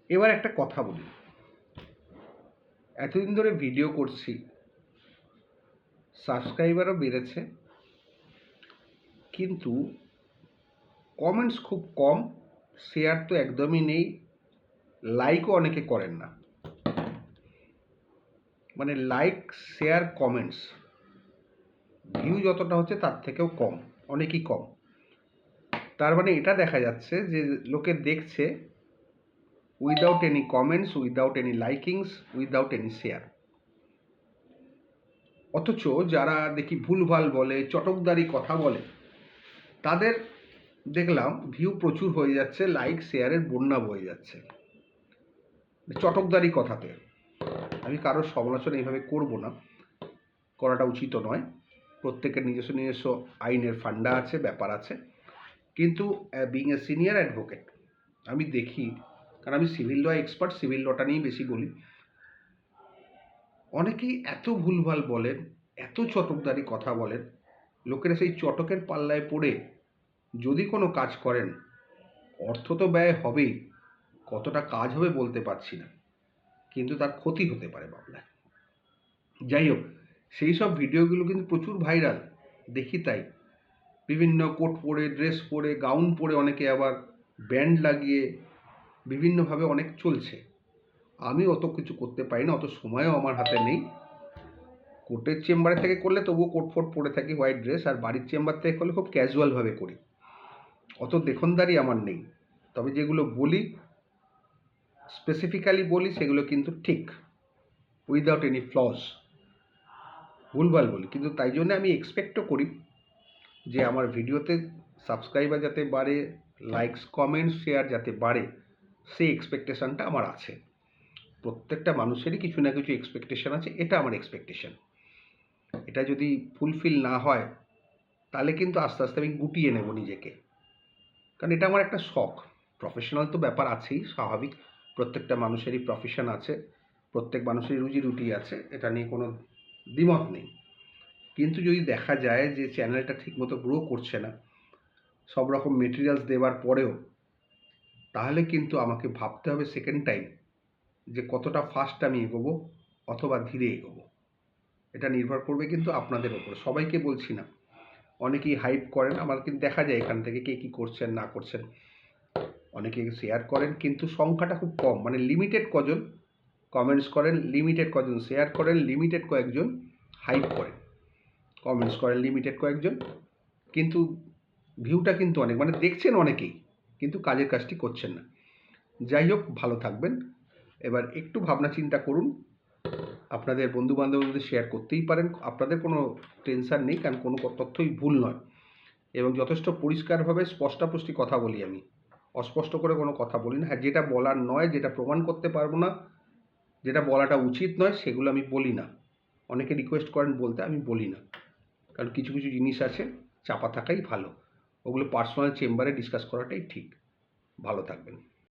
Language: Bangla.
এবার একটা কথা বলি, এতদিন ধরে ভিডিও করছি, সাবস্ক্রাইবারও বেড়েছে, কিন্তু কমেন্টস খুব কম, শেয়ার তো একদমই নেই, লাইকও অনেকে করেন না। মানে লাইক, শেয়ার, কমেন্টস, ভিউ যতটা হচ্ছে তার থেকেও কম, অনেকই কম। তার মানে এটা দেখা যাচ্ছে যে লোকে দেখছে without any comments, without any likings, without any share. অথচ যারা দেখি ভুলভাল বলে, চটকদারি কথা বলে, তাদের দেখলাম ভিউ প্রচুর হয়ে যাচ্ছে, লাইক শেয়ারের বন্যা বয়ে যাচ্ছে চটকদারি কথাতে। আমি কারোর সমালোচনা এইভাবে করব না, করাটা উচিত নয়। প্রত্যেকের নিজস্ব নিজস্ব আইনের ফান্ডা আছে, ব্যাপার আছে। কিন্তু বিং এ সিনিয়র অ্যাডভোকেট আমি দেখি, কারণ আমি সিভিল ল এক্সপার্ট, সিভিল লটা নিয়েই বেশি বলি, অনেকেই এত ভুলভাল বলেন, এত চটকদারি কথা বলেন, লোকেরা সেই চটকের পাল্লায় পড়ে যদি কোনো কাজ করেন, অর্থ তো ব্যয় হবেই, কতটা কাজ হবে বলতে পারছি না, কিন্তু তার ক্ষতি হতে পারে বাংলায়। যাই হোক, সেই সব ভিডিওগুলো কিন্তু প্রচুর ভাইরাল, দেখি তাই। বিভিন্ন কোট পরে, ড্রেস পরে, গাউন পরে, অনেকে আবার ব্যান্ড লাগিয়ে বিভিন্নভাবে অনেক চলছে। আমি অত কিছু করতে পারি না, অত সময়ও আমার হাতে নেই। কোর্টের চেম্বারে থেকে করলে তবুও কোট ফোট পরে থাকি, হোয়াইট ড্রেস, আর বাড়ির চেম্বার থেকে করলে খুব ক্যাজুয়ালভাবে করি, অত দেখনদারি আমার নেই। তবে যেগুলো বলি, স্পেসিফিক্যালি বলি, সেগুলো কিন্তু ঠিক, উইদাউট এনি ফ্লস। ভুলভাল বলি, কিন্তু তাই জন্য আমি এক্সপেক্টও করি যে আমার ভিডিওতে সাবস্ক্রাইবার যাতে বাড়ে, লাইকস, কমেন্টস, শেয়ার যাতে বাড়ে, সেই এক্সপেকটেশানটা আমার আছে। প্রত্যেকটা মানুষেরই কিছু না কিছু এক্সপেকটেশান আছে, এটা আমার এক্সপেকটেশান। এটা যদি ফুলফিল না হয়, তাহলে কিন্তু আস্তে আস্তে আমি গুটিয়ে নেব নিজেকে, কারণ এটা আমার একটা শখ। প্রফেশনাল তো ব্যাপার আছেই, স্বাভাবিক, প্রত্যেকটা মানুষেরই প্রফেশন আছে, প্রত্যেক মানুষেরই রুজি রুটি আছে, এটা নিয়ে কোনো দ্বিমত নেই। কিন্তু যদি দেখা যায় যে চ্যানেলটা ঠিকমতো গ্রো করছে না, সব রকম মেটেরিয়ালস দেওয়ার পরেও, তাহলে কিন্তু আমাকে ভাবতে হবে সেকেন্ড টাইম যে কতটা ফাস্ট আমি এগোবো অথবা ধীরে এগোবো। এটা নির্ভর করবে কিন্তু আপনাদের ওপর, সবাইকে বলছি না। অনেকেই হাইপ করেন, আমার কিন্তু দেখা যায় এখান থেকে কে কী করছেন না করছেন, অনেকে শেয়ার করেন, কিন্তু সংখ্যাটা খুব কম, মানে লিমিটেড কজন কমেন্টস করেন, লিমিটেড কজন শেয়ার করেন, লিমিটেড কয়েকজন হাইপ করেন, কমেন্টস করেন লিমিটেড কয়েকজন, কিন্তু ভিউটা কিন্তু অনেক, মানে দেখছেন অনেকেই, কিন্তু কাজের কাজটি করছেন না। যাই হোক, ভালো থাকবেন। এবার একটু ভাবনা চিন্তা করুন, আপনাদের বন্ধুবান্ধবদের শেয়ার করতেই পারেন, আপনাদের কোনো টেনশান নেই, কারণ কোনো তথ্যই ভুল নয়, এবং যথেষ্ট পরিষ্কারভাবে স্পষ্টাস্পষ্টি কথা বলি আমি, অস্পষ্ট করে কোনো কথা বলি না। হ্যাঁ, যেটা বলার নয়, যেটা প্রমাণ করতে পারবো না, যেটা বলাটা উচিত নয়, সেগুলো আমি বলি না। অনেকে রিকোয়েস্ট করেন বলতে, আমি বলি না, কারণ কিছু কিছু জিনিস আছে চাপা থাকাই ভালো, ওগুলো পার্সোনাল চেম্বারে ডিসকাস করাটাই ঠিক। ভালো থাকবেন।